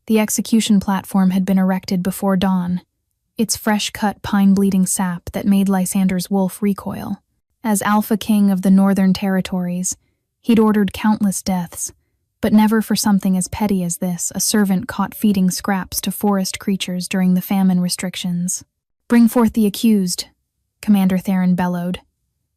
The execution platform had been erected before dawn, its fresh-cut pine-bleeding sap that made Lysander's wolf recoil. As Alpha King of the Northern Territories, he'd ordered countless deaths, but never for something as petty as this, a servant caught feeding scraps to forest creatures during the famine restrictions. "Bring forth the accused," Commander Theron bellowed,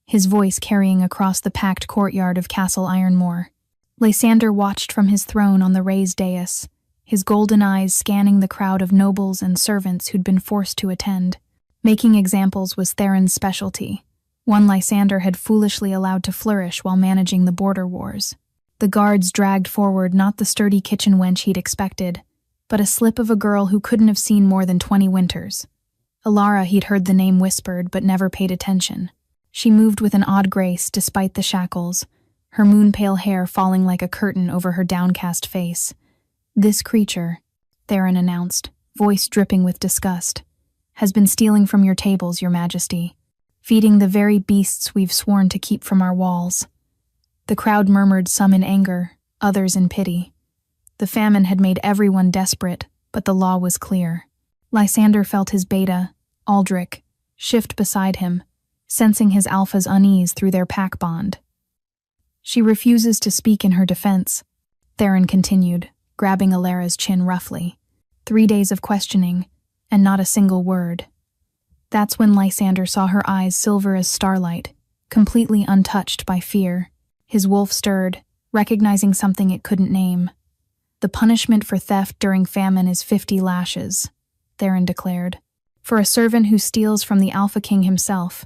his voice carrying across the packed courtyard of Castle Ironmore. Lysander watched from his throne on the raised dais, his golden eyes scanning the crowd of nobles and servants who'd been forced to attend. Making examples was Theron's specialty, one Lysander had foolishly allowed to flourish while managing the border wars. The guards dragged forward not the sturdy kitchen wench he'd expected, but a slip of a girl who couldn't have seen more than 20 winters. Alara he'd heard the name whispered but never paid attention. She moved with an odd grace despite the shackles, her moon-pale hair falling like a curtain over her downcast face. "This creature," Theron announced, voice dripping with disgust, "has been stealing from your tables, Your Majesty, feeding the very beasts we've sworn to keep from our walls." The crowd murmured, some in anger, others in pity. The famine had made everyone desperate, but the law was clear. Lysander felt his beta, Aldrich, shift beside him, sensing his alpha's unease through their pack bond. "She refuses to speak in her defense," Theron continued, grabbing Alara's chin roughly. 3 days of questioning, and not a single word. That's when Lysander saw her eyes silver as starlight, completely untouched by fear. His wolf stirred, recognizing something it couldn't name. "The punishment for theft during famine is 50 lashes, Theron declared. "For a servant who steals from the Alpha King himself,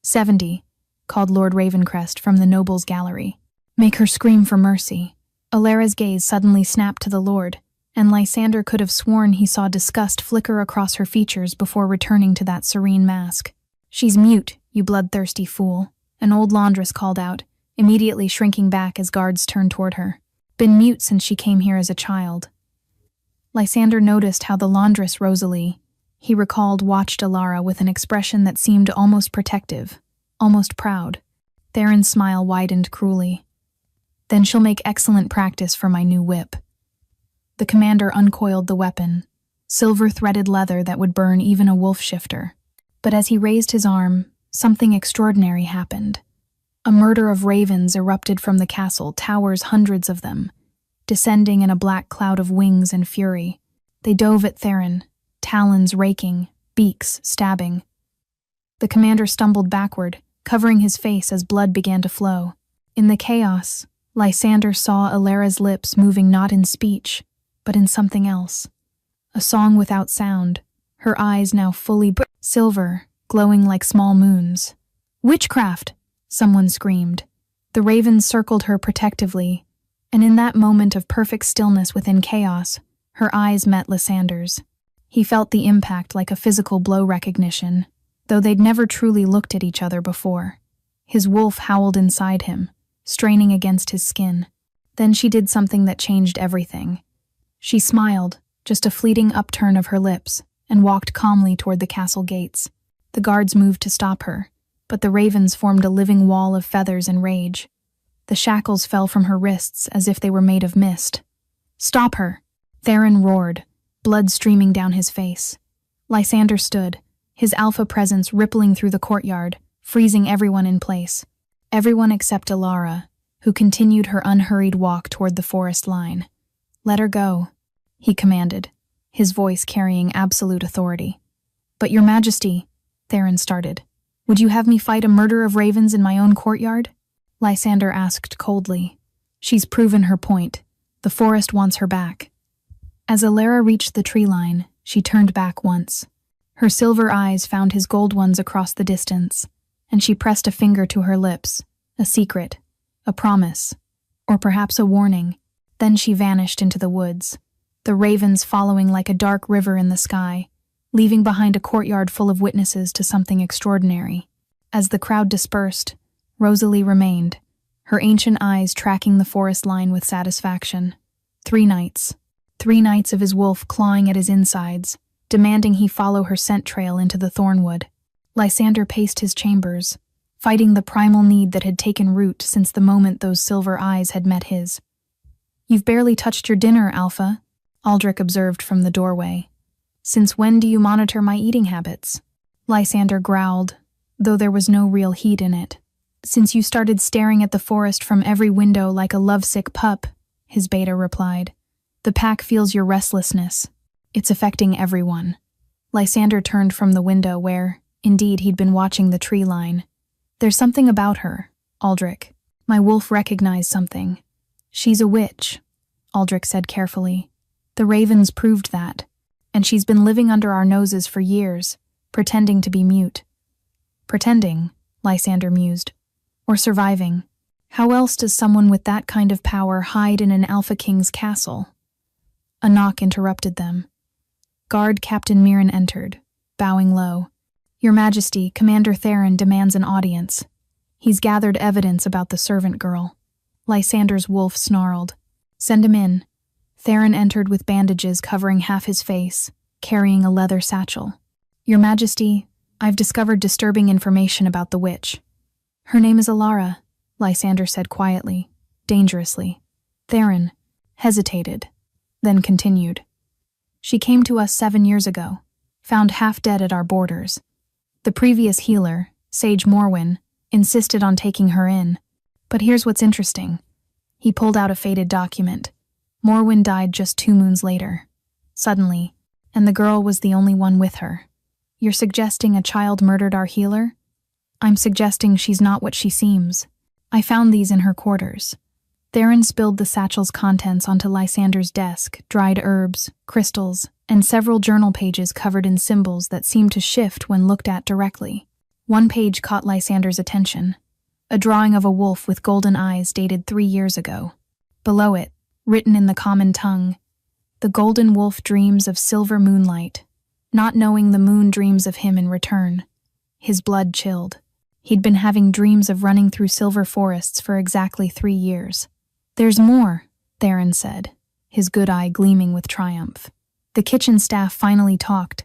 70, called Lord Ravencrest from the nobles' gallery. "Make her scream for mercy." Alara's gaze suddenly snapped to the Lord, and Lysander could have sworn he saw disgust flicker across her features before returning to that serene mask. "She's mute, you bloodthirsty fool," an old laundress called out, immediately shrinking back as guards turned toward her. "Been mute since she came here as a child." Lysander noticed how the laundress Rosalie, he recalled, watched Alara with an expression that seemed almost protective, almost proud. Theron's smile widened cruelly. "Then she'll make excellent practice for my new whip." The commander uncoiled the weapon, silver-threaded leather that would burn even a wolf shifter. But as he raised his arm, something extraordinary happened. A murder of ravens erupted from the castle, towers, hundreds of them, descending in a black cloud of wings and fury. They dove at Theron, talons raking, beaks stabbing. The commander stumbled backward, covering his face as blood began to flow. In the chaos, Lysander saw Alara's lips moving not in speech, but in something else. A song without sound, her eyes now fully silver, glowing like small moons. "Witchcraft!" someone screamed. The ravens circled her protectively, and in that moment of perfect stillness within chaos, her eyes met Lysander's. He felt the impact like a physical blow recognition, though they'd never truly looked at each other before. His wolf howled inside him, straining against his skin. Then she did something that changed everything. She smiled, just a fleeting upturn of her lips, and walked calmly toward the castle gates. The guards moved to stop her, but the ravens formed a living wall of feathers and rage. The shackles fell from her wrists as if they were made of mist. "Stop her!" Theron roared, blood streaming down his face. Lysander stood, his alpha presence rippling through the courtyard, freezing everyone in place. Everyone except Alara, who continued her unhurried walk toward the forest line. "Let her go," he commanded, his voice carrying absolute authority. "But Your Majesty," Theron started, "would you have me fight a murder of ravens in my own courtyard?" Lysander asked coldly. "She's proven her point. The forest wants her back." As Alara reached the tree line, she turned back once. Her silver eyes found his gold ones across the distance, and she pressed a finger to her lips, a secret, a promise, or perhaps a warning. Then she vanished into the woods, the ravens following like a dark river in the sky, leaving behind a courtyard full of witnesses to something extraordinary. As the crowd dispersed, Rosalie remained, her ancient eyes tracking the forest line with satisfaction. 3 nights. 3 nights of his wolf clawing at his insides, demanding he follow her scent trail into the thornwood. Lysander paced his chambers, fighting the primal need that had taken root since the moment those silver eyes had met his. "You've barely touched your dinner, Alpha," Aldrich observed from the doorway. "Since when do you monitor my eating habits?" Lysander growled, though there was no real heat in it. "Since you started staring at the forest from every window like a lovesick pup," his beta replied. "The pack feels your restlessness. It's affecting everyone." Lysander turned from the window where, indeed, he'd been watching the tree line. "There's something about her, Aldrich. My wolf recognized something. She's a witch," Aldrich said carefully. "The ravens proved that, and she's been living under our noses for years, pretending to be mute." "Pretending," Lysander mused. "Or surviving. How else does someone with that kind of power hide in an Alpha King's castle?" A knock interrupted them. Guard Captain Mirren entered, bowing low. "Your Majesty, Commander Theron demands an audience. He's gathered evidence about the servant girl." Lysander's wolf snarled. "Send him in." Theron entered with bandages covering half his face, carrying a leather satchel. "Your Majesty, I've discovered disturbing information about the witch." "Her name is Alara," Lysander said quietly, dangerously. Theron hesitated, then continued. "She came to us 7 years ago, found half dead at our borders. The previous healer, Sage Morwyn, insisted on taking her in. But here's what's interesting." He pulled out a faded document. "Morwyn died just 2 moons later. Suddenly, and the girl was the only one with her. You're suggesting a child murdered our healer? I'm suggesting she's not what she seems. I found these in her quarters." Theron spilled the satchel's contents onto Lysander's desk, dried herbs, crystals, and several journal pages covered in symbols that seemed to shift when looked at directly. One page caught Lysander's attention, a drawing of a wolf with golden eyes dated 3 years ago. Below it, written in the common tongue, "The golden wolf dreams of silver moonlight. Not knowing the moon dreams of him in return." His blood chilled. He'd been having dreams of running through silver forests for exactly 3 years. "There's more," Theron said, his good eye gleaming with triumph. "The kitchen staff finally talked.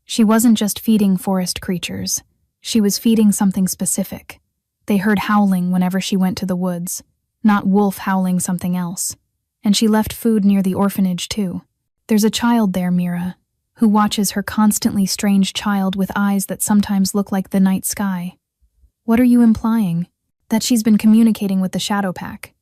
She wasn't just feeding forest creatures. She was feeding something specific. They heard howling whenever she went to the woods, not wolf howling something else. And she left food near the orphanage, too. There's a child there, Mira, who watches her constantly strange child with eyes that sometimes look like the night sky." "What are you implying?" "That she's been communicating with the Shadow Pack."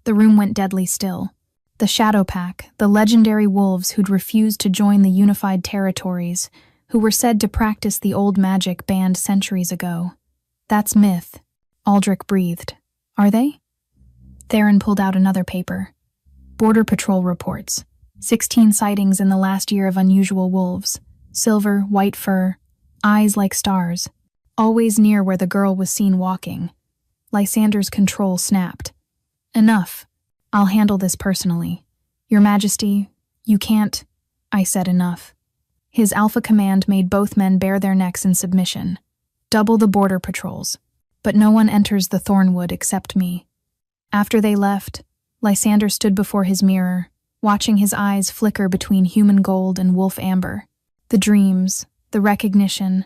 The room went deadly still. The Shadow Pack, the legendary wolves who'd refused to join the unified territories, who were said to practice the old magic banned centuries ago. "That's myth," Aldrich breathed. "Are they?" Theron pulled out another paper. "Border Patrol reports. 16 sightings in the last year of unusual wolves. Silver, white fur, eyes like stars. Always near where the girl was seen walking." Lysander's control snapped. "Enough. I'll handle this personally. Your Majesty, you can't—" I said enough. His alpha command made both men bare their necks in submission. "Double the border patrols. But no one enters the Thornwood except me." After they left, Lysander stood before his mirror, watching his eyes flicker between human gold and wolf amber. The dreams, the recognition,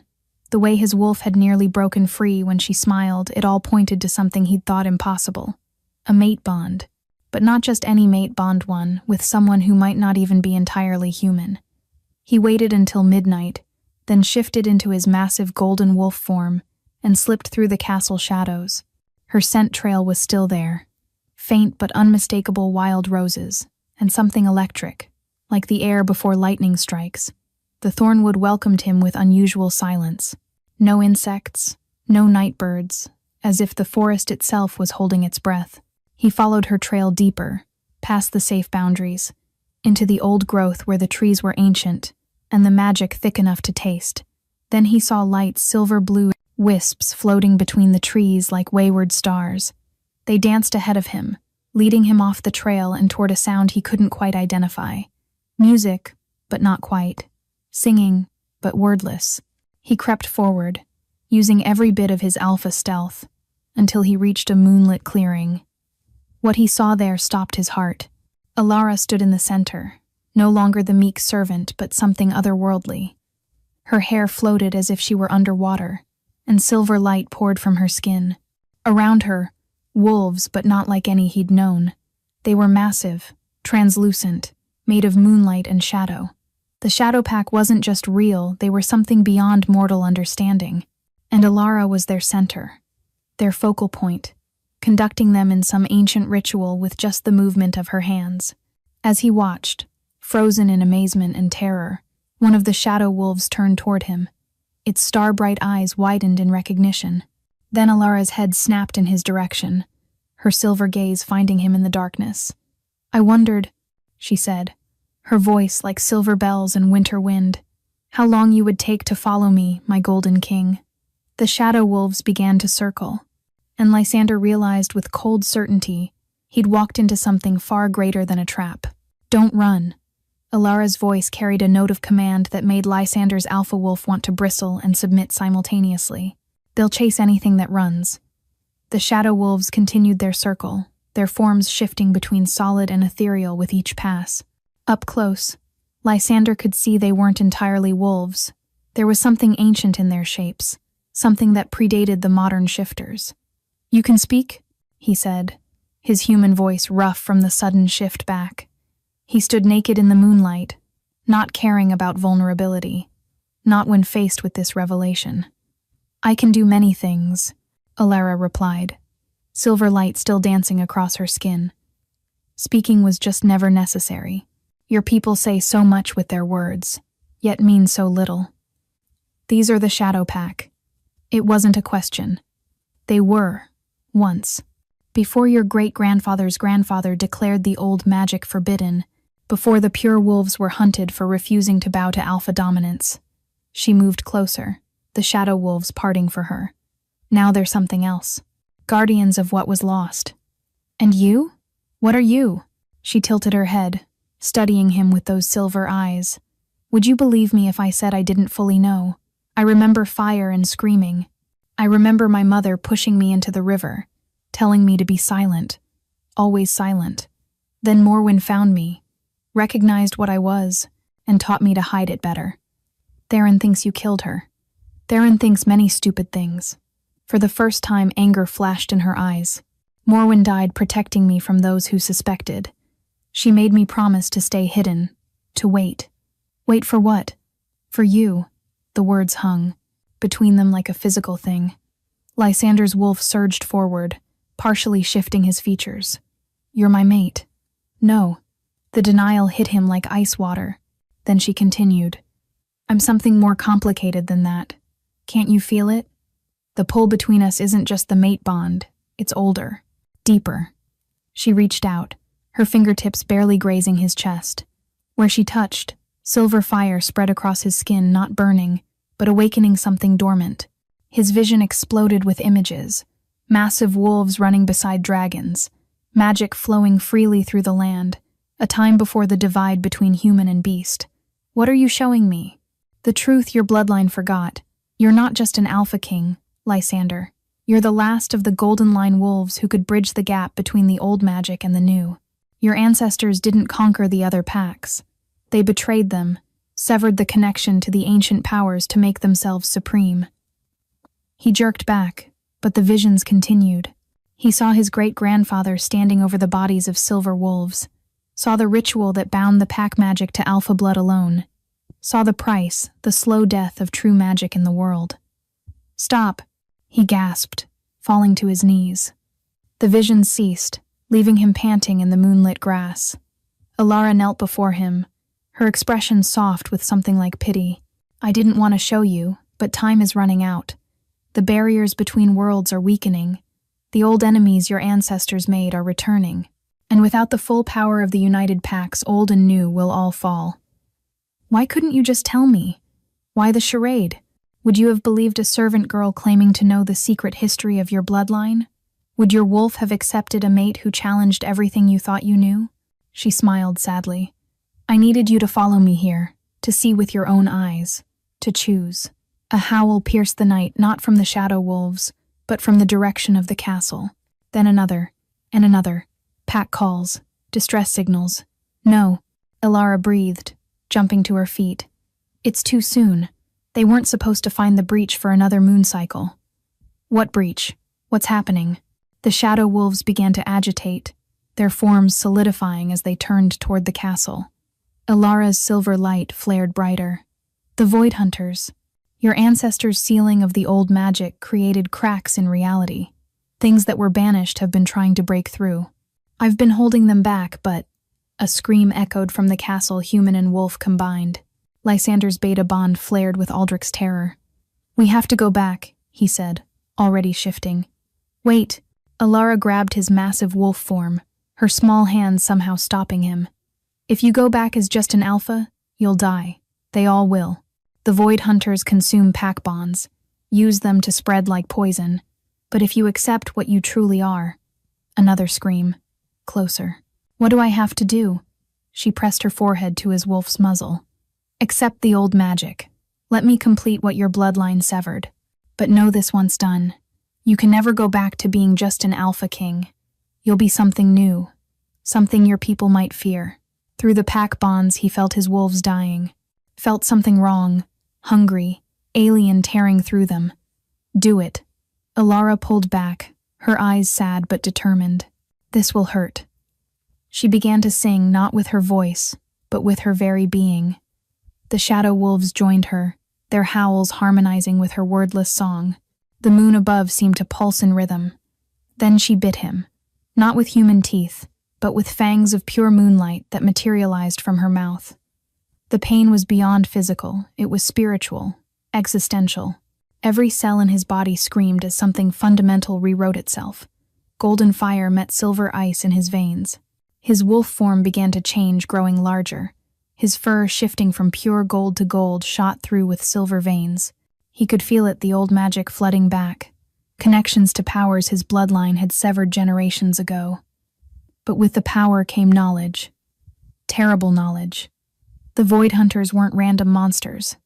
the way his wolf had nearly broken free when she smiled, it all pointed to something he'd thought impossible. A mate bond. But not just any mate bond, one with someone who might not even be entirely human. He waited until midnight, then shifted into his massive golden wolf form and slipped through the castle shadows. Her scent trail was still there. Faint but unmistakable wild roses, and something electric, like the air before lightning strikes. The Thornwood welcomed him with unusual silence. No insects, no night birds, as if the forest itself was holding its breath. He followed her trail deeper, past the safe boundaries, into the old growth where the trees were ancient and the magic thick enough to taste. Then he saw light silver-blue wisps floating between the trees like wayward stars. They danced ahead of him, leading him off the trail and toward a sound he couldn't quite identify. Music, but not quite. Singing, but wordless. He crept forward, using every bit of his alpha stealth, until he reached a moonlit clearing. What he saw there stopped his heart. Alara stood in the center, no longer the meek servant, but something otherworldly. Her hair floated as if she were underwater, and silver light poured from her skin. Around her, wolves, but not like any he'd known. They were massive, translucent, made of moonlight and shadow. The Shadow Pack wasn't just real, they were something beyond mortal understanding. And Alara was their center, their focal point, conducting them in some ancient ritual with just the movement of her hands. As he watched, frozen in amazement and terror, one of the shadow wolves turned toward him. Its star-bright eyes widened in recognition. Then Alara's head snapped in his direction, her silver gaze finding him in the darkness. "I wondered," she said, her voice like silver bells in winter wind, "how long you would take to follow me, my golden king." The shadow wolves began to circle, and Lysander realized with cold certainty he'd walked into something far greater than a trap. "Don't run." Alara's voice carried a note of command that made Lysander's alpha wolf want to bristle and submit simultaneously. "They'll chase anything that runs." The shadow wolves continued their circle, their forms shifting between solid and ethereal with each pass. Up close, Lysander could see they weren't entirely wolves. There was something ancient in their shapes, something that predated the modern shifters. "You can speak?" he said, his human voice rough from the sudden shift back. He stood naked in the moonlight, not caring about vulnerability, not when faced with this revelation. "I can do many things," Alara replied, silver light still dancing across her skin. "Speaking was just never necessary. Your people say so much with their words, yet mean so little. These are the Shadow Pack." It wasn't a question. They were, once. Before your great-grandfather's grandfather declared the old magic forbidden, before the pure wolves were hunted for refusing to bow to alpha dominance. She moved closer, the shadow wolves parting for her. Now they're something else. Guardians of what was lost. "And you? What are you?" She tilted her head, studying him with those silver eyes. "Would you believe me if I said I didn't fully know? I remember fire and screaming. I remember my mother pushing me into the river, telling me to be silent, always silent. Then Morwen found me, recognized what I was, and taught me to hide it better. Theron thinks you killed her. Theron thinks many stupid things." For the first time, anger flashed in her eyes. "Morwen died protecting me from those who suspected. She made me promise to stay hidden, to wait." "Wait for what?" "For you." The words hung, between them like a physical thing. Lysander's wolf surged forward, partially shifting his features. "You're my mate." "No." The denial hit him like ice water. Then she continued, "I'm something more complicated than that. Can't you feel it? The pull between us isn't just the mate bond, it's older, deeper." She reached out, her fingertips barely grazing his chest. Where she touched, silver fire spread across his skin, not burning, but awakening something dormant. His vision exploded with images, massive wolves running beside dragons, magic flowing freely through the land, a time before the divide between human and beast. "What are you showing me?" "The truth your bloodline forgot. You're not just an alpha king, Lysander. You're the last of the golden line wolves who could bridge the gap between the old magic and the new. Your ancestors didn't conquer the other packs. They betrayed them, severed the connection to the ancient powers to make themselves supreme." He jerked back, but the visions continued. He saw his great-grandfather standing over the bodies of silver wolves, saw the ritual that bound the pack magic to alpha blood alone, saw the price, the slow death of true magic in the world. "Stop," he gasped, falling to his knees. The vision ceased, leaving him panting in the moonlit grass. Alara knelt before him, her expression soft with something like pity. "I didn't want to show you, but time is running out. The barriers between worlds are weakening. The old enemies your ancestors made are returning. And without the full power of the united packs, old and new will all fall. Why couldn't you just tell me? Why the charade? Would you have believed a servant girl claiming to know the secret history of your bloodline? Would your wolf have accepted a mate who challenged everything you thought you knew?" She smiled sadly. "I needed you to follow me here, to see with your own eyes, to choose." A howl pierced the night, not from the shadow wolves, but from the direction of the castle. Then another, and another. Pack calls, distress signals. "No," Alara breathed, jumping to her feet. "It's too soon. They weren't supposed to find the breach for another moon cycle." "What breach? What's happening?" The shadow wolves began to agitate, their forms solidifying as they turned toward the castle. Ilara's silver light flared brighter. The Void Hunters. Your ancestors' sealing of the old magic created cracks in reality. Things that were banished have been trying to break through. I've been holding them back, but... A scream echoed from the castle, human and wolf combined. Lysander's beta bond flared with Aldrich's terror. "We have to go back," he said, already shifting. "Wait." Ilara grabbed his massive wolf form, her small hands somehow stopping him. "If you go back as just an alpha, you'll die. They all will. The Void Hunters consume pack bonds, use them to spread like poison. But if you accept what you truly are..." Another scream. Closer. "What do I have to do?" She pressed her forehead to his wolf's muzzle. "Accept the old magic. Let me complete what your bloodline severed. But know this once done. You can never go back to being just an alpha king. You'll be something new. Something your people might fear." Through the pack bonds, he felt his wolves dying. Felt something wrong, hungry, alien tearing through them. "Do it." Ilara pulled back, her eyes sad but determined. "This will hurt." She began to sing, not with her voice, but with her very being. The shadow wolves joined her, their howls harmonizing with her wordless song. The moon above seemed to pulse in rhythm. Then she bit him, not with human teeth, but with fangs of pure moonlight that materialized from her mouth. The pain was beyond physical, it was spiritual, existential. Every cell in his body screamed as something fundamental rewrote itself. Golden fire met silver ice in his veins. His wolf form began to change, growing larger. His fur, shifting from pure gold to gold, shot through with silver veins. He could feel it, the old magic flooding back. Connections to powers his bloodline had severed generations ago. But with the power came knowledge. Terrible knowledge. The Void Hunters weren't random monsters.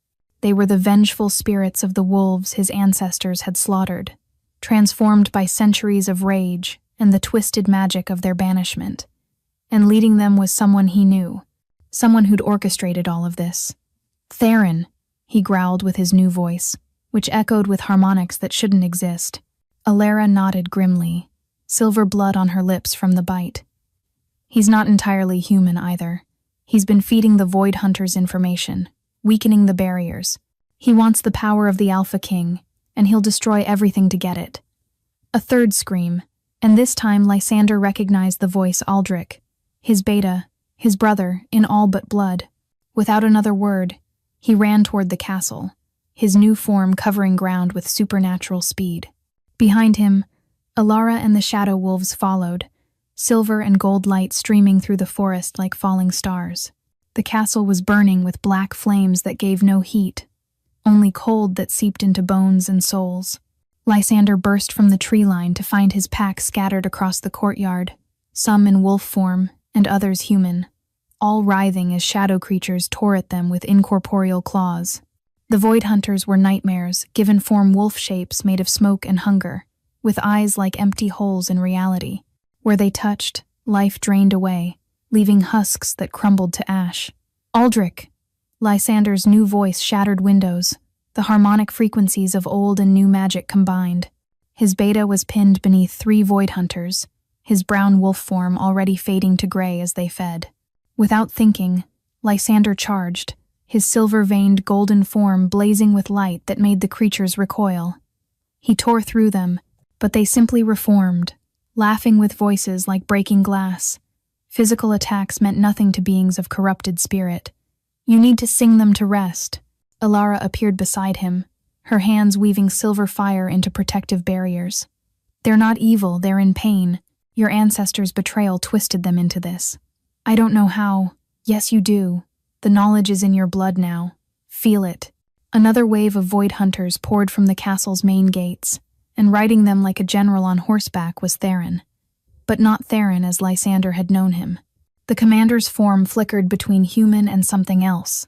They were the vengeful spirits of the wolves his ancestors had slaughtered, transformed by centuries of rage and the twisted magic of their banishment. And leading them was someone he knew, someone who'd orchestrated all of this. "Theron," he growled with his new voice, which echoed with harmonics that shouldn't exist. Ilara nodded grimly, silver blood on her lips from the bite. "He's not entirely human either. He's been feeding the Void Hunters information, weakening the barriers. He wants the power of the Alpha King, and he'll destroy everything to get it." A third scream, and this time Lysander recognized the voice Aldrich, his beta, his brother, in all but blood. Without another word, he ran toward the castle, his new form covering ground with supernatural speed. Behind him, Ilara and the shadow wolves followed, silver and gold light streaming through the forest like falling stars. The castle was burning with black flames that gave no heat, only cold that seeped into bones and souls. Lysander burst from the tree line to find his pack scattered across the courtyard, some in wolf form and others human, all writhing as shadow creatures tore at them with incorporeal claws. The Void Hunters were nightmares, given form wolf shapes made of smoke and hunger, with eyes like empty holes in reality. Where they touched, life drained away, leaving husks that crumbled to ash. "Aldrich!" Lysander's new voice shattered windows, the harmonic frequencies of old and new magic combined. His beta was pinned beneath 3 Void Hunters, his brown wolf form already fading to gray as they fed. Without thinking, Lysander charged, his silver-veined golden form blazing with light that made the creatures recoil. He tore through them, but they simply reformed, laughing with voices like breaking glass. Physical attacks meant nothing to beings of corrupted spirit. "You need to sing them to rest." Ilara appeared beside him, her hands weaving silver fire into protective barriers. "They're not evil, they're in pain. Your ancestors' betrayal twisted them into this. I don't know how. Yes, you do. The knowledge is in your blood now. Feel it." Another wave of Void Hunters poured from the castle's main gates, and riding them like a general on horseback was Theron. But not Theron as Lysander had known him. The commander's form flickered between human and something else,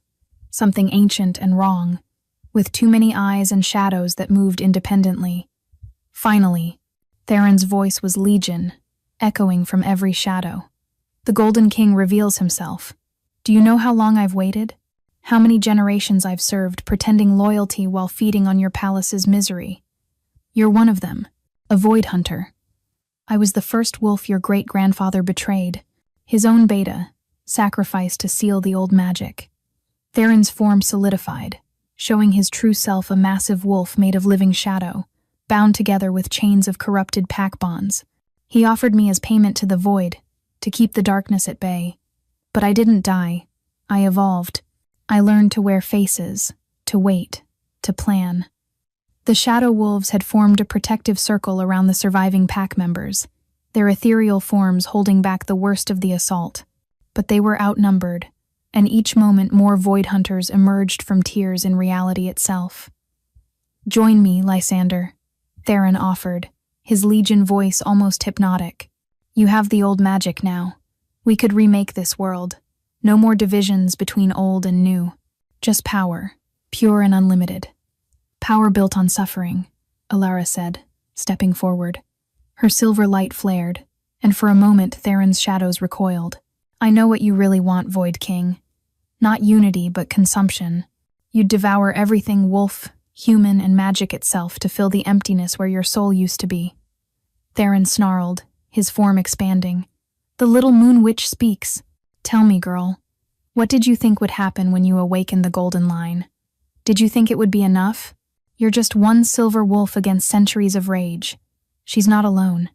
something ancient and wrong, with too many eyes and shadows that moved independently. Finally, Theron's voice was legion, echoing from every shadow. The Golden King reveals himself. "Do you know how long I've waited? How many generations I've served, pretending loyalty while feeding on your palace's misery? You're one of them, a Void Hunter. I was the first wolf your great-grandfather betrayed, his own beta, sacrificed to seal the old magic. Theron's form solidified, showing his true self, a massive wolf made of living shadow, bound together with chains of corrupted pack bonds. He offered me as payment to the void, to keep the darkness at bay. But I didn't die. I evolved. I learned to wear faces, to wait, to plan. The shadow wolves had formed a protective circle around the surviving pack members, their ethereal forms holding back the worst of the assault. But they were outnumbered, and each moment more void hunters emerged from tears in reality itself. "Join me, Lysander," Theron offered, his legion voice almost hypnotic. "You have the old magic now. We could remake this world. No more divisions between old and new. Just power, pure and unlimited." "Power built on suffering," Alara said, stepping forward. Her silver light flared, and for a moment Theron's shadows recoiled. "I know what you really want, Void King. Not unity, but consumption. You'd devour everything wolf, human, and magic itself to fill the emptiness where your soul used to be." Theron snarled, his form expanding. "The little moon witch speaks. Tell me, girl, what did you think would happen when you awakened the golden line? Did you think it would be enough? You're just one silver wolf against centuries of rage. She's not alone."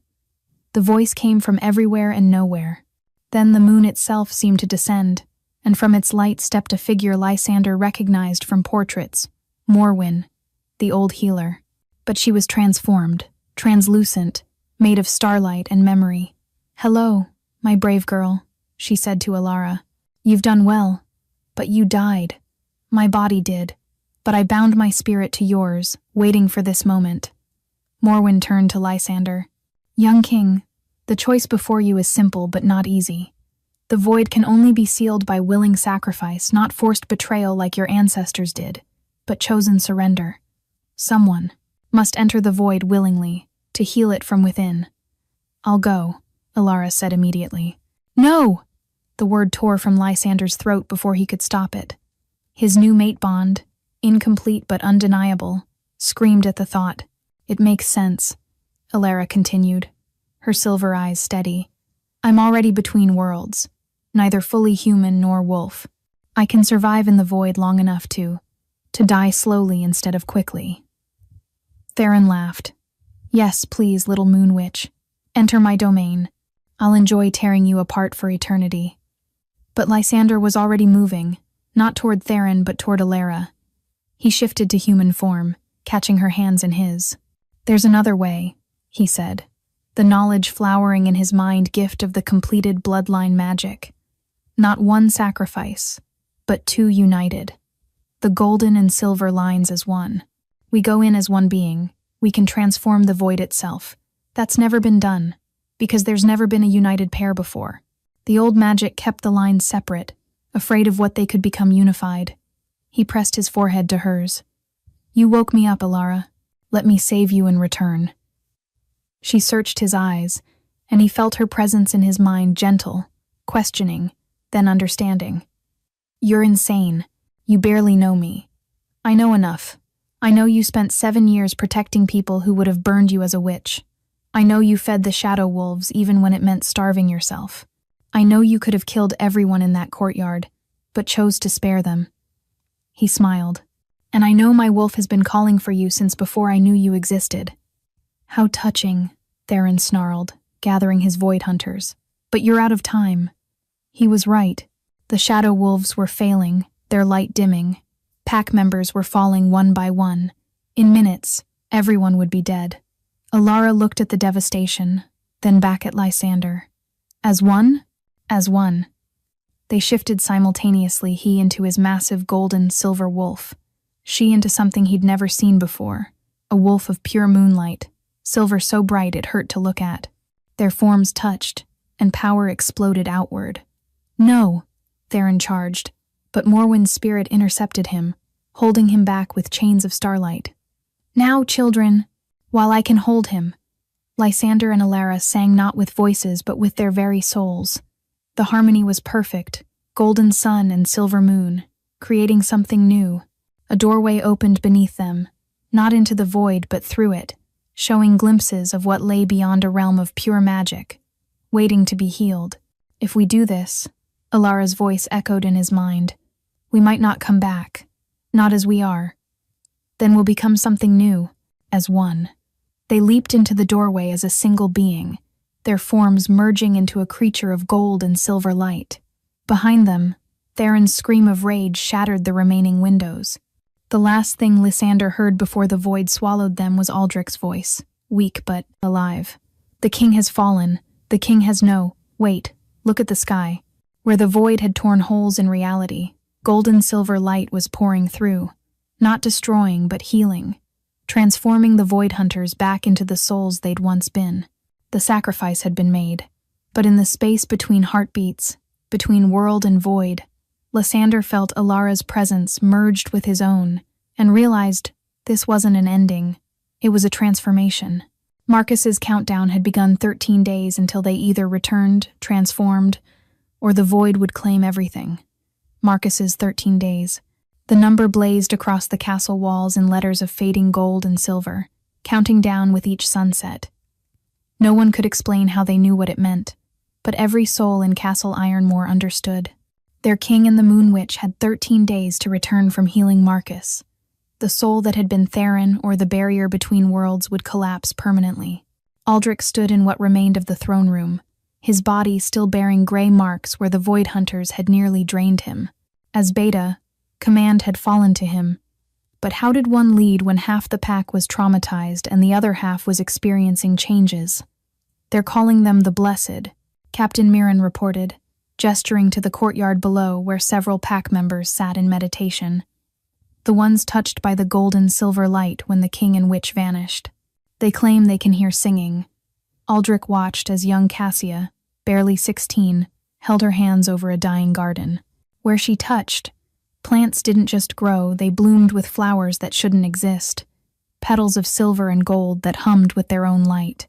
The voice came from everywhere and nowhere. Then the moon itself seemed to descend, and from its light stepped a figure Lysander recognized from portraits, Morwen, the old healer. But she was transformed, translucent, made of starlight and memory. "Hello, my brave girl," she said to Alara. "You've done well, but you died. My body did, but I bound my spirit to yours, waiting for this moment." Morwen turned to Lysander. "Young king, the choice before you is simple but not easy. The void can only be sealed by willing sacrifice, not forced betrayal like your ancestors did, but chosen surrender. Someone must enter the void willingly, to heal it from within." "I'll go," Alara said immediately. "No!" The word tore from Lysander's throat before he could stop it. His new mate bond, incomplete but undeniable, screamed at the thought. "It makes sense," Alara continued, her silver eyes steady. "I'm already between worlds, neither fully human nor wolf. I can survive in the void long enough to die slowly instead of quickly." Theron laughed. "Yes, please, little moon witch. Enter my domain. I'll enjoy tearing you apart for eternity." But Lysander was already moving, not toward Theron but toward Alara. He shifted to human form, catching her hands in his. "There's another way," he said, the knowledge flowering in his mind, gift of the completed bloodline magic. Not one sacrifice, but two united. The golden and silver lines as one. We go in as one being. We can transform the void itself. That's never been done, because there's never been a united pair before. The old magic kept the lines separate, afraid of what they could become unified. He pressed his forehead to hers. "You woke me up, Alara. Let me save you in return." She searched his eyes, and he felt her presence in his mind, gentle, questioning, then understanding. "You're insane. You barely know me. I know enough. I know you spent 7 years protecting people who would have burned you as a witch. I know you fed the shadow wolves even when it meant starving yourself. I know you could have killed everyone in that courtyard, but chose to spare them." He smiled. "And I know my wolf has been calling for you since before I knew you existed." "How touching," Theron snarled, gathering his void hunters. "But you're out of time." He was right. The shadow wolves were failing, their light dimming. Pack members were falling one by one. In minutes, everyone would be dead. Alara looked at the devastation, then back at Lysander. "As one?" "As one." They shifted simultaneously, he into his massive golden silver wolf, she into something he'd never seen before, a wolf of pure moonlight, silver so bright it hurt to look at. Their forms touched, and power exploded outward. "No!" Theron charged, but Morwen's spirit intercepted him, holding him back with chains of starlight. "Now, children, while I can hold him." Lysander and Alara sang not with voices but with their very souls. The harmony was perfect, golden sun and silver moon, creating something new. A doorway opened beneath them, not into the void but through it, showing glimpses of what lay beyond a realm of pure magic, waiting to be healed. "If we do this," Alara's voice echoed in his mind. We might not come back. Not as we are. Then we'll become something new, as one. They leaped into the doorway as a single being, their forms merging into a creature of gold and silver light. Behind them, Theron's scream of rage shattered the remaining windows. The last thing Lysander heard before the void swallowed them was Aldrich's voice, weak but alive. The king has fallen. The king has wait, look at the sky. Where the void had torn holes in reality, golden silver light was pouring through, not destroying but healing, transforming the void hunters back into the souls they'd once been. The sacrifice had been made, but in the space between heartbeats, between world and void, Lysander felt Alara's presence merged with his own and realized this wasn't an ending, it was a transformation. Marcus's countdown had begun 13 days until they either returned, transformed, or the void would claim everything. Marcus's 13 days. The number blazed across the castle walls in letters of fading gold and silver, counting down with each sunset. No one could explain how they knew what it meant, but every soul in Castle Ironmore understood. Their king and the Moon Witch had 13 days to return from healing Marcus. The soul that had been Theron or the barrier between worlds would collapse permanently. Aldrich stood in what remained of the throne room, his body still bearing gray marks where the void hunters had nearly drained him. As Beta, command had fallen to him. But how did one lead when half the pack was traumatized and the other half was experiencing changes? They're calling them the Blessed, Captain Mirren reported, gesturing to the courtyard below where several pack members sat in meditation. The ones touched by the golden silver light when the king and witch vanished. They claim they can hear singing. Aldrich watched as young Cassia, barely 16, held her hands over a dying garden. Where she touched, plants didn't just grow, they bloomed with flowers that shouldn't exist, petals of silver and gold that hummed with their own light.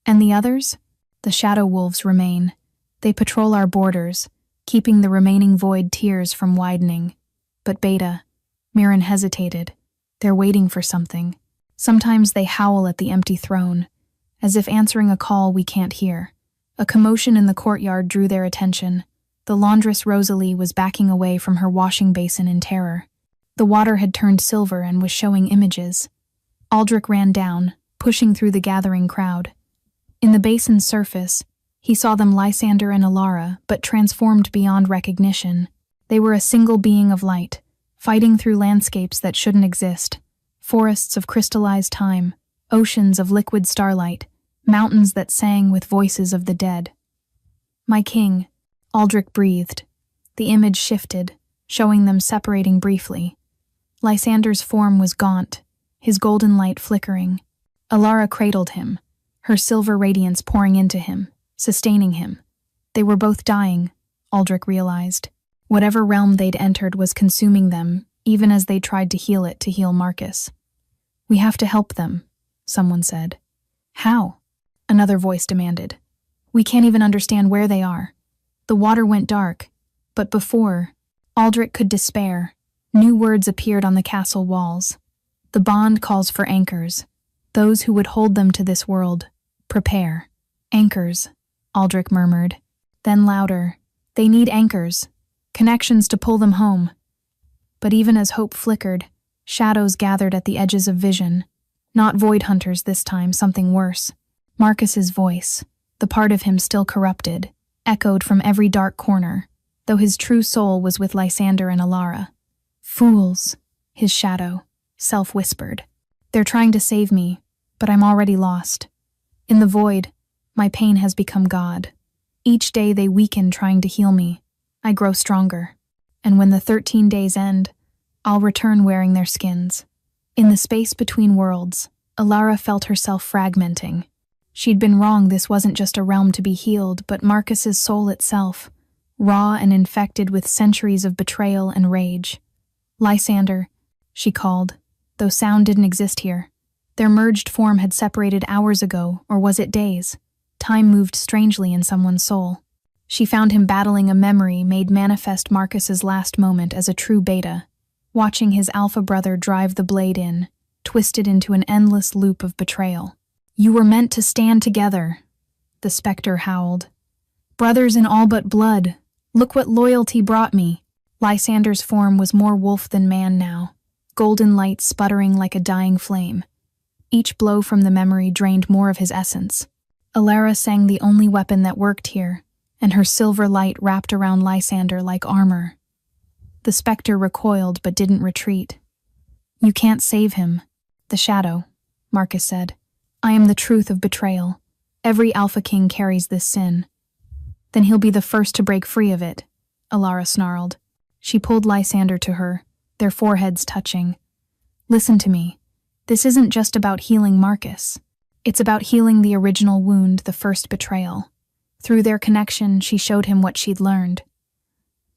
And the others? The shadow wolves remain. They patrol our borders, keeping the remaining void tiers from widening. But Beta, Mirren hesitated. They're waiting for something. Sometimes they howl at the empty throne, as if answering a call we can't hear. A commotion in the courtyard drew their attention. The laundress Rosalie was backing away from her washing basin in terror. The water had turned silver and was showing images. Aldrich ran down, pushing through the gathering crowd. In the basin's surface, he saw them Lysander and Alara, but transformed beyond recognition. They were a single being of light, fighting through landscapes that shouldn't exist. Forests of crystallized time, oceans of liquid starlight, mountains that sang with voices of the dead. My king, Aldrich breathed. The image shifted, showing them separating briefly. Lysander's form was gaunt, his golden light flickering. Alara cradled him, her silver radiance pouring into him, sustaining him. They were both dying, Aldrich realized. Whatever realm they'd entered was consuming them, even as they tried to heal it to heal Marcus. We have to help them, someone said. How? Another voice demanded. We can't even understand where they are. The water went dark, but before, Aldrich could despair. New words appeared on the castle walls. The bond calls for anchors, those who would hold them to this world. Prepare. Anchors, Aldrich murmured. Then louder. They need anchors, connections to pull them home. But even as hope flickered, shadows gathered at the edges of vision. Not void hunters this time, something worse. Marcus's voice, the part of him still corrupted, echoed from every dark corner, though his true soul was with Lysander and Alara. Fools, his shadow, self-whispered. They're trying to save me, but I'm already lost. In the void, my pain has become God. Each day they weaken trying to heal me. I grow stronger. And when the 13 days end, I'll return wearing their skins. In the space between worlds, Alara felt herself fragmenting. She'd been wrong, this wasn't just a realm to be healed, but Marcus's soul itself, raw and infected with centuries of betrayal and rage. Lysander, she called, though sound didn't exist here. Their merged form had separated hours ago, or was it days? Time moved strangely in someone's soul. She found him battling a memory made manifest Marcus's last moment as a true beta, watching his alpha brother drive the blade in, twisted into an endless loop of betrayal. You were meant to stand together, the specter howled. Brothers in all but blood, Look what loyalty brought me. Lysander's form was more wolf than man now, golden light sputtering like a dying flame. Each blow from the memory drained more of his essence. Alara sang the only weapon that worked here, and her silver light wrapped around Lysander like armor. The specter recoiled but didn't retreat. You can't save him. The shadow, Marcus said. I am the truth of betrayal. Every Alpha King carries this sin. Then he'll be the first to break free of it, Alara snarled. She pulled Lysander to her, their foreheads touching. Listen to me. This isn't just about healing Marcus. It's about healing the original wound, the first betrayal. Through their connection, she showed him what she'd learned.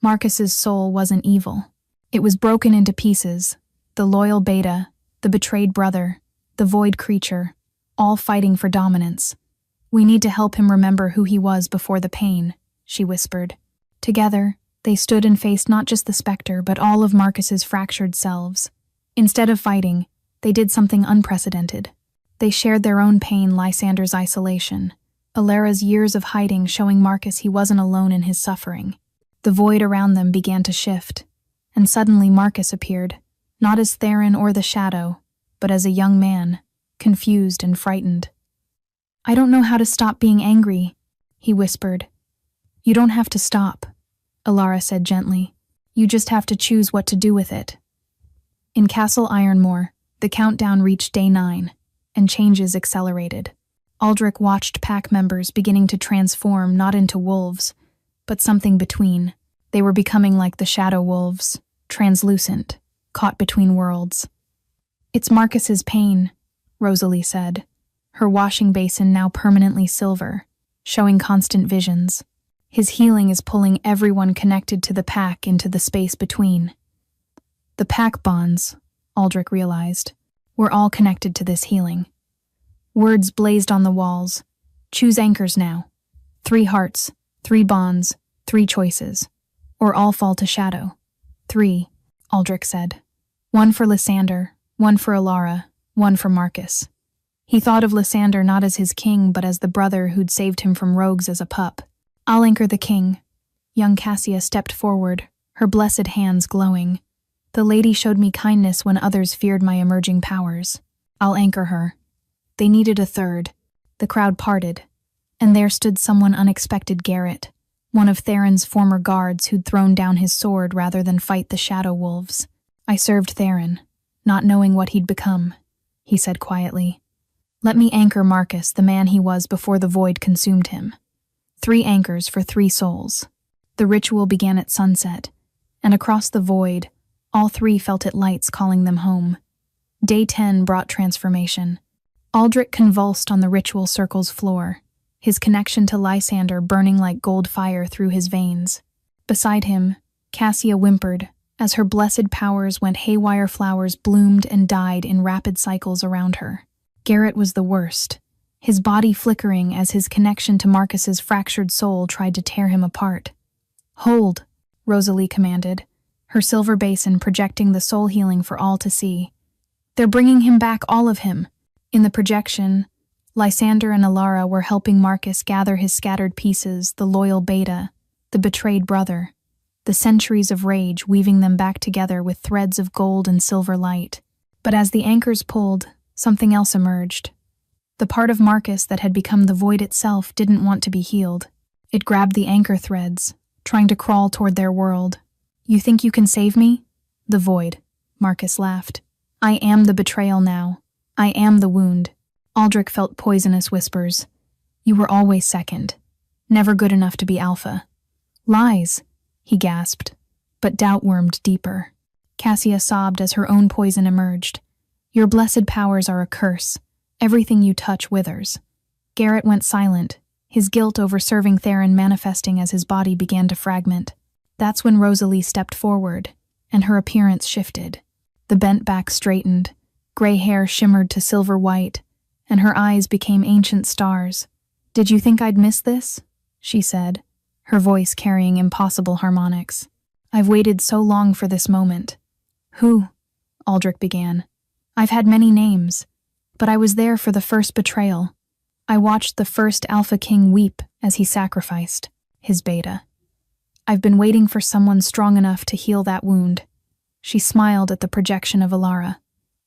Marcus's soul wasn't evil. It was broken into pieces. The loyal beta, the betrayed brother, the void creature, all fighting for dominance. We need to help him remember who he was before the pain, she whispered. Together, they stood and faced not just the specter, but all of Marcus's fractured selves. Instead of fighting, they did something unprecedented. They shared their own pain, Lysander's isolation, Alara's years of hiding showing Marcus he wasn't alone in his suffering. The void around them began to shift, and suddenly Marcus appeared, not as Theron or the Shadow, but as a young man, confused and frightened. I don't know how to stop being angry, he whispered. You don't have to stop, Alara said gently. You just have to choose what to do with it. In Castle Ironmoor, the countdown reached day 9, and changes accelerated. Aldrich watched pack members beginning to transform not into wolves, but something between. They were becoming like the shadow wolves, translucent, caught between worlds. It's Marcus's pain, Rosalie said, her washing basin now permanently silver, showing constant visions. His healing is pulling everyone connected to the pack into the space between. The pack bonds, Aldrich realized, were all connected to this healing. Words blazed on the walls. Choose anchors now. 3 hearts, 3 bonds, 3 choices. Or all fall to shadow. 3, Aldrich said. 1 for Lysander, 1 for Alara, 1 for Marcus. He thought of Lysander not as his king, but as the brother who'd saved him from rogues as a pup. I'll anchor the king. Young Cassia stepped forward, her blessed hands glowing. The lady showed me kindness when others feared my emerging powers. I'll anchor her. They needed a third. The crowd parted, and there stood someone unexpected, Garrett, one of Theron's former guards who'd thrown down his sword rather than fight the shadow wolves. I served Theron, not knowing what he'd become, he said quietly. Let me anchor Marcus, the man he was before the void consumed him. 3 anchors for 3 souls. The ritual began at sunset, and across the void, all 3 felt it lights calling them home. Day 10 brought transformation. Aldrich convulsed on the ritual circle's floor, his connection to Lysander burning like gold fire through his veins. Beside him, Cassia whimpered, as her blessed powers went haywire. Flowers bloomed and died in rapid cycles around her. Garrett was the worst, his body flickering as his connection to Marcus's fractured soul tried to tear him apart. Hold, Rosalie commanded, her silver basin projecting the soul healing for all to see. They're bringing him back, all of him. In the projection, Lysander and Alara were helping Marcus gather his scattered pieces, the loyal beta, the betrayed brother, the centuries of rage weaving them back together with threads of gold and silver light. But as the anchors pulled, something else emerged. The part of Marcus that had become the void itself didn't want to be healed. It grabbed the anchor threads, trying to crawl toward their world. You think you can save me? The void, Marcus laughed. I am the betrayal now. I am the wound. Aldrich felt poisonous whispers. You were always second. Never good enough to be alpha. Lies, he gasped, but doubt wormed deeper. Cassia sobbed as her own poison emerged. Your blessed powers are a curse. Everything you touch withers. Garrett went silent, his guilt over serving Theron manifesting as his body began to fragment. That's when Rosalie stepped forward, and her appearance shifted. The bent back straightened, gray hair shimmered to silver white, and her eyes became ancient stars. Did you think I'd miss this? She said, her voice carrying impossible harmonics. I've waited so long for this moment. Who? Aldrich began. I've had many names, but I was there for the first betrayal. I watched the first Alpha King weep as he sacrificed his beta. I've been waiting for someone strong enough to heal that wound. She smiled at the projection of Alara.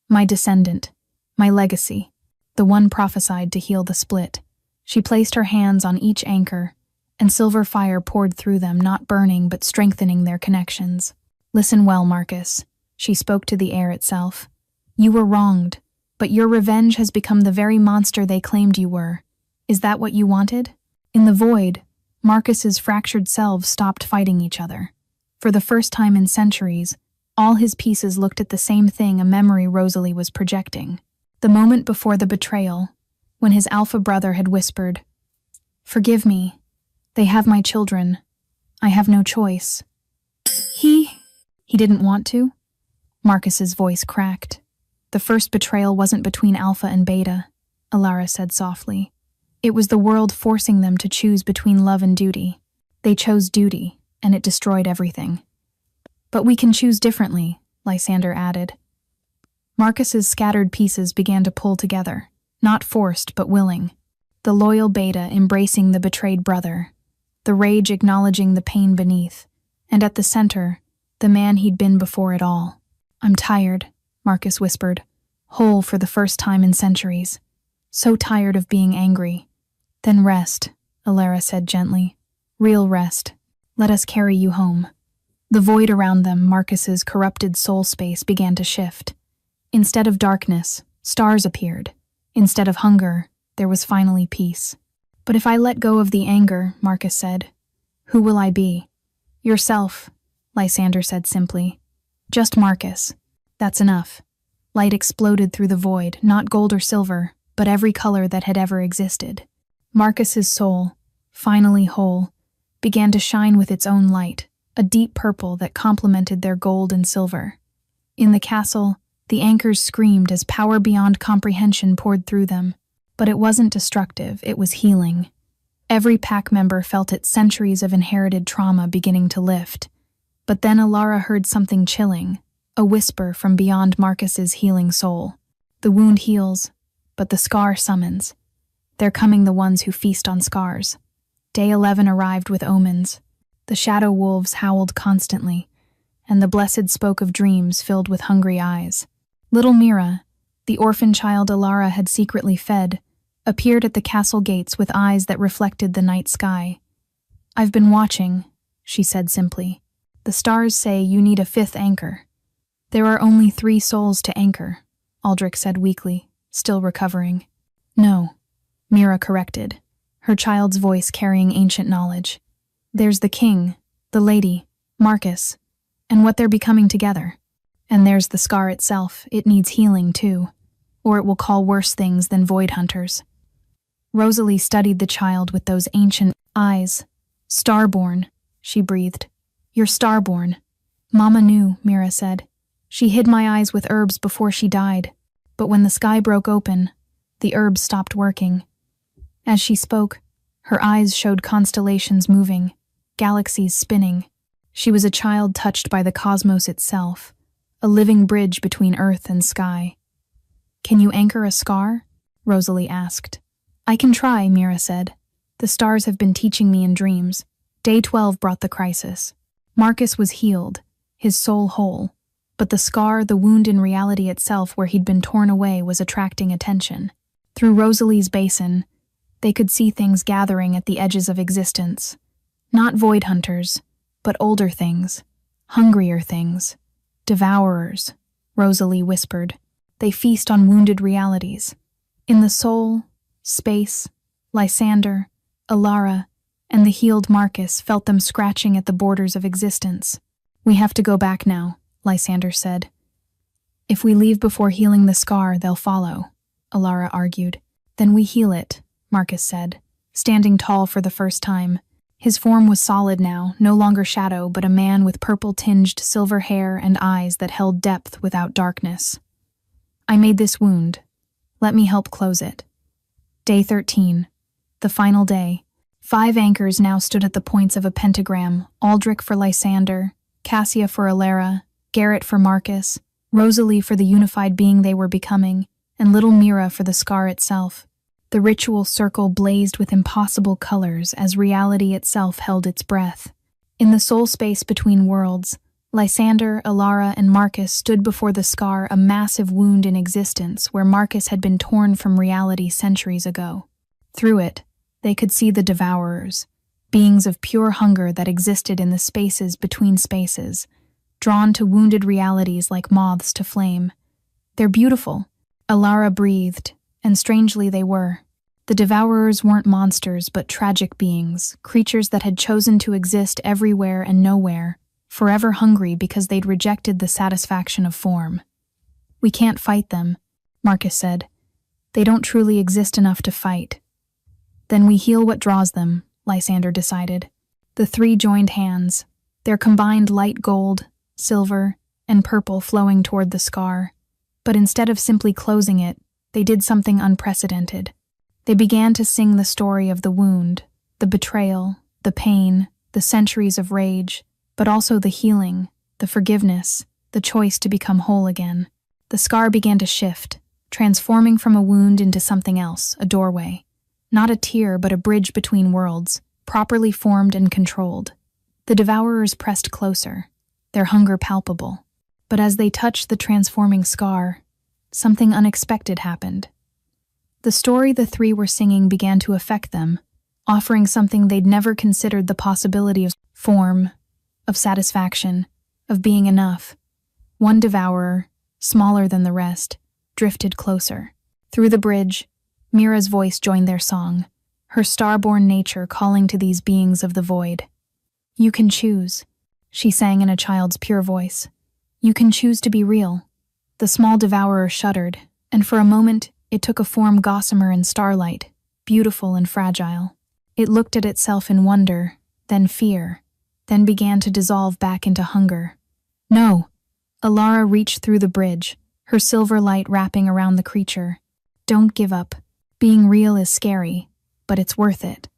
My descendant, my legacy, the one prophesied to heal the split. She placed her hands on each anchor, and silver fire poured through them, not burning but strengthening their connections. Listen well, Marcus. She spoke to the air itself. You were wronged, but your revenge has become the very monster they claimed you were. Is that what you wanted? In the void, Marcus's fractured selves stopped fighting each other. For the first time in centuries, all his pieces looked at the same thing, a memory Rosalie was projecting. The moment before the betrayal, when his alpha brother had whispered, "Forgive me. They have my children. I have no choice." He didn't want to? Marcus's voice cracked. The first betrayal wasn't between Alpha and Beta, Alara said softly. It was the world forcing them to choose between love and duty. They chose duty, and it destroyed everything. But we can choose differently, Lysander added. Marcus's scattered pieces began to pull together, not forced but willing. The loyal Beta embracing the betrayed brother, the rage acknowledging the pain beneath, and at the center, the man he'd been before it all. I'm tired, Marcus whispered, whole for the first time in centuries. So tired of being angry. Then rest, Alara said gently. Real rest. Let us carry you home. The void around them, Marcus's corrupted soul space, began to shift. Instead of darkness, stars appeared. Instead of hunger, there was finally peace. But if I let go of the anger, Marcus said, who will I be? Yourself, Lysander said simply. Just Marcus. That's enough. Light exploded through the void, not gold or silver, but every color that had ever existed. Marcus's soul, finally whole, began to shine with its own light, a deep purple that complemented their gold and silver. In the castle, the anchors screamed as power beyond comprehension poured through them. But it wasn't destructive, it was healing. Every pack member felt its centuries of inherited trauma beginning to lift. But then Alara heard something chilling, a whisper from beyond Marcus's healing soul. The wound heals, but the scar summons. They're coming the ones who feast on scars. Day 11 arrived with omens. The shadow wolves howled constantly, and the blessed spoke of dreams filled with hungry eyes. Little Mira, the orphan child Alara had secretly fed, appeared at the castle gates with eyes that reflected the night sky. I've been watching, she said simply. The stars say you need a 5th anchor. There are only 3 souls to anchor, Aldrich said weakly, still recovering. No, Mira corrected, her child's voice carrying ancient knowledge. There's the king, the lady, Marcus, and what they're becoming together. And there's the scar itself, it needs healing too, or it will call worse things than void hunters. Rosalie studied the child with those ancient eyes. Starborn, she breathed. You're starborn. Mama knew, Mira said. She hid my eyes with herbs before she died. But when the sky broke open, the herbs stopped working. As she spoke, her eyes showed constellations moving, galaxies spinning. She was a child touched by the cosmos itself, a living bridge between earth and sky. Can you anchor a scar? Rosalie asked. I can try, Mira said. The stars have been teaching me in dreams. Day 12 brought the crisis. Marcus was healed, his soul whole, but the scar, the wound in reality itself where he'd been torn away, was attracting attention. Through Rosalie's basin, they could see things gathering at the edges of existence. Not void hunters, but older things, hungrier things, devourers, Rosalie whispered. They feast on wounded realities. In the soul, space, Lysander, Alara, and the healed Marcus felt them scratching at the borders of existence. We have to go back now, Lysander said. If we leave before healing the scar, they'll follow, Alara argued. Then we heal it, Marcus said, standing tall for the first time. His form was solid now, no longer shadow, but a man with purple-tinged silver hair and eyes that held depth without darkness. I made this wound. Let me help close it. Day 13. The final day. 5 anchors now stood at the points of a pentagram, Aldrich for Lysander, Cassia for Alara, Garrett for Marcus, Rosalie for the unified being they were becoming, and little Mira for the scar itself. The ritual circle blazed with impossible colors as reality itself held its breath. In the soul space between worlds, Lysander, Ilara, and Marcus stood before the scar, a massive wound in existence where Marcus had been torn from reality centuries ago. Through it, they could see the Devourers, beings of pure hunger that existed in the spaces between spaces, drawn to wounded realities like moths to flame. "They're beautiful," Ilara breathed, and strangely they were. The Devourers weren't monsters but tragic beings, creatures that had chosen to exist everywhere and nowhere, forever hungry because they'd rejected the satisfaction of form. "We can't fight them," Marcus said. "They don't truly exist enough to fight." "Then we heal what draws them," Lysander decided. The three joined hands, their combined light gold, silver, and purple flowing toward the scar. But instead of simply closing it, they did something unprecedented. They began to sing the story of the wound, the betrayal, the pain, the centuries of rage, but also the healing, the forgiveness, the choice to become whole again. The scar began to shift, transforming from a wound into something else, a doorway. Not a tear, but a bridge between worlds, properly formed and controlled. The Devourers pressed closer, their hunger palpable. But as they touched the transforming scar, something unexpected happened. The story the three were singing began to affect them, offering something they'd never considered: the possibility of form, of satisfaction, of being enough. One Devourer, smaller than the rest, drifted closer. Through the bridge, Mira's voice joined their song, her star-born nature calling to these beings of the void. "You can choose," she sang in a child's pure voice. "You can choose to be real." The small Devourer shuddered, and for a moment it took a form gossamer in Starlight, beautiful and fragile. It looked at itself in wonder, then fear, then began to dissolve back into hunger. "No!" Ilara reached through the bridge, her silver light wrapping around the creature. "Don't give up. Being real is scary, but it's worth it."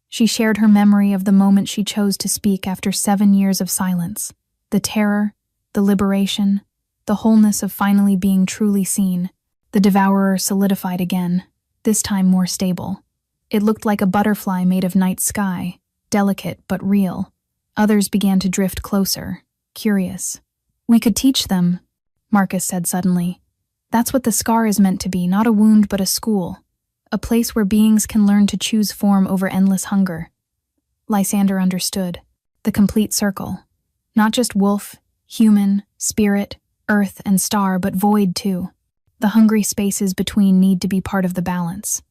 She shared her memory of the moment she chose to speak after 7 years of silence. The terror, the liberation, the wholeness of finally being truly seen. The Devourer solidified again, this time more stable. It looked like a butterfly made of night sky, delicate but real. Others began to drift closer, curious. "We could teach them," Marcus said suddenly. "That's what the scar is meant to be, not a wound but a school. A place where beings can learn to choose form over endless hunger." Lysander understood. The complete circle. Not just wolf, human, spirit, earth, and star, but void too. The hungry spaces between need to be part of the balance.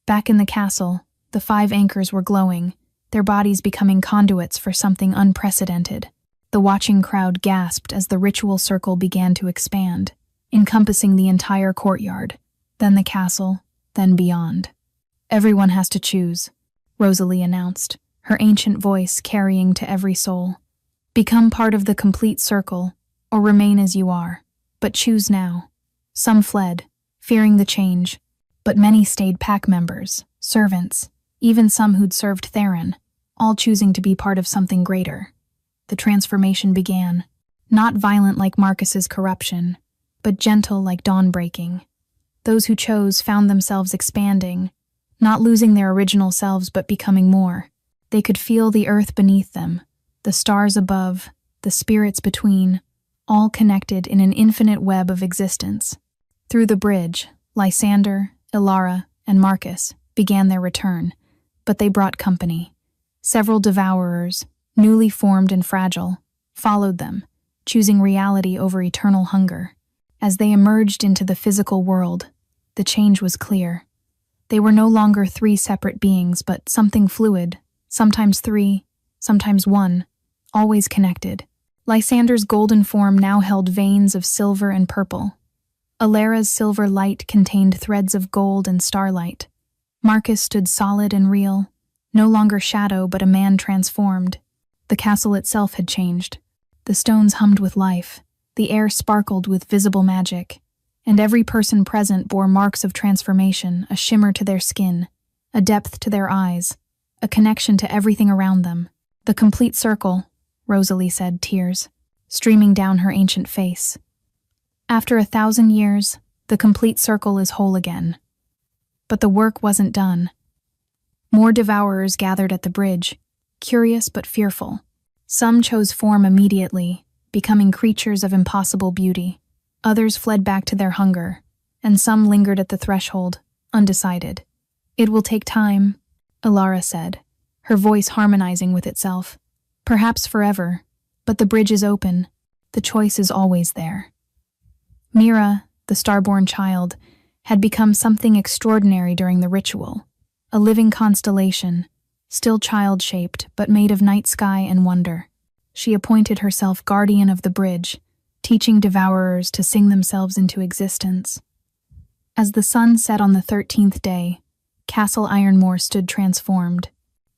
Back in the castle, the 5 anchors were glowing, their bodies becoming conduits for something unprecedented. The watching crowd gasped as the ritual circle began to expand, encompassing the entire courtyard, then the castle, then beyond. "Everyone has to choose," Rosalie announced, her ancient voice carrying to every soul. "Become part of the complete circle, or remain as you are, but choose now." Some fled, fearing the change, but many stayed pack members, servants, even some who'd served Theron, all choosing to be part of something greater. The transformation began, not violent like Marcus's corruption, but gentle like dawn breaking. Those who chose found themselves expanding, not losing their original selves but becoming more. They could feel the earth beneath them, the stars above, the spirits between, all connected in an infinite web of existence. Through the bridge, Lysander, Ilara, and Marcus began their return, but they brought company. Several Devourers, newly formed and fragile, followed them, choosing reality over eternal hunger. As they emerged into the physical world, the change was clear. They were no longer 3 separate beings, but something fluid, sometimes 3, sometimes 1, always connected. Lysander's golden form now held veins of silver and purple. Ilara's silver light contained threads of gold and starlight. Marcus stood solid and real, no longer shadow but a man transformed. The castle itself had changed. The stones hummed with life, the air sparkled with visible magic, and every person present bore marks of transformation, a shimmer to their skin, a depth to their eyes, a connection to everything around them. "The complete circle," Rosalie said, tears streaming down her ancient face. "After 1,000 years, the complete circle is whole again." But the work wasn't done. More Devourers gathered at the bridge, curious but fearful. Some chose form immediately, becoming creatures of impossible beauty. Others fled back to their hunger, and some lingered at the threshold, undecided. "It will take time," Alara said, her voice harmonizing with itself. "Perhaps forever, but the bridge is open. The choice is always there." Mira, the starborn child, had become something extraordinary during the ritual, a living constellation, still child-shaped but made of night sky and wonder. She appointed herself guardian of the bridge, teaching devourers to sing themselves into existence. As the sun set on the 13th day, Castle Ironmoor stood transformed.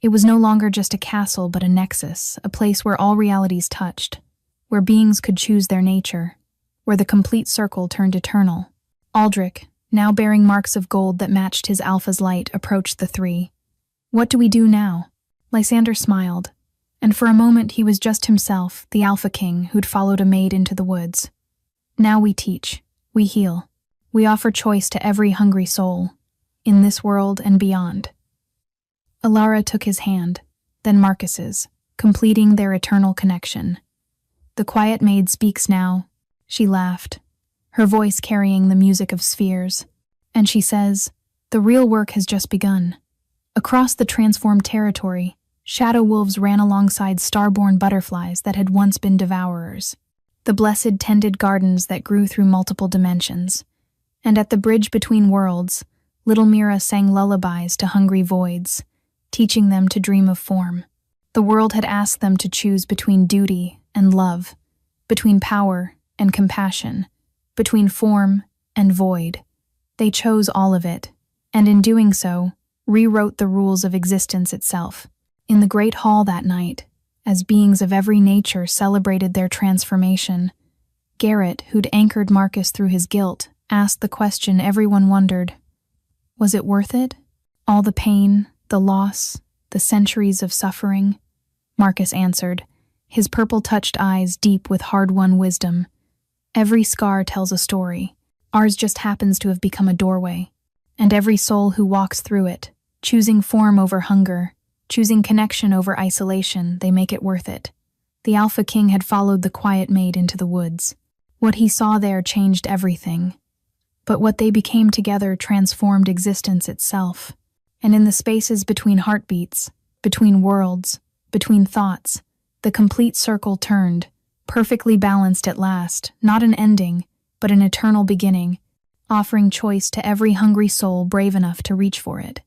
It was no longer just a castle but a nexus, a place where all realities touched, where beings could choose their nature, where the complete circle turned eternal. Aldrich, now bearing marks of gold that matched his alpha's light, approached the three. "What do we do now?" Lysander smiled, and for a moment he was just himself, the Alpha King who'd followed a maid into the woods. "Now we teach, we heal, we offer choice to every hungry soul, in this world and beyond." Alara took his hand, then Marcus's, completing their eternal connection. "The quiet maid speaks now," she laughed, her voice carrying the music of spheres, and she says, "The real work has just begun." Across the transformed territory, shadow wolves ran alongside starborn butterflies that had once been devourers. The blessed tended gardens that grew through multiple dimensions. And at the bridge between worlds, little Mira sang lullabies to hungry voids, teaching them to dream of form. The world had asked them to choose between duty and love, between power and compassion, between form and void. They chose all of it, and in doing so, rewrote the rules of existence itself. In the great hall that night, as beings of every nature celebrated their transformation, Garrett, who'd anchored Marcus through his guilt, asked the question everyone wondered. Was it worth it? All the pain, the loss, the centuries of suffering? Marcus answered, his purple-touched eyes deep with hard-won wisdom. Every scar tells a story. Ours just happens to have become a doorway. And every soul who walks through it, choosing form over hunger, choosing connection over isolation, they make it worth it. The Alpha King had followed the quiet maid into the woods. What he saw there changed everything. But what they became together transformed existence itself. And in the spaces between heartbeats, between worlds, between thoughts, the complete circle turned, perfectly balanced at last, not an ending, but an eternal beginning, offering choice to every hungry soul brave enough to reach for it.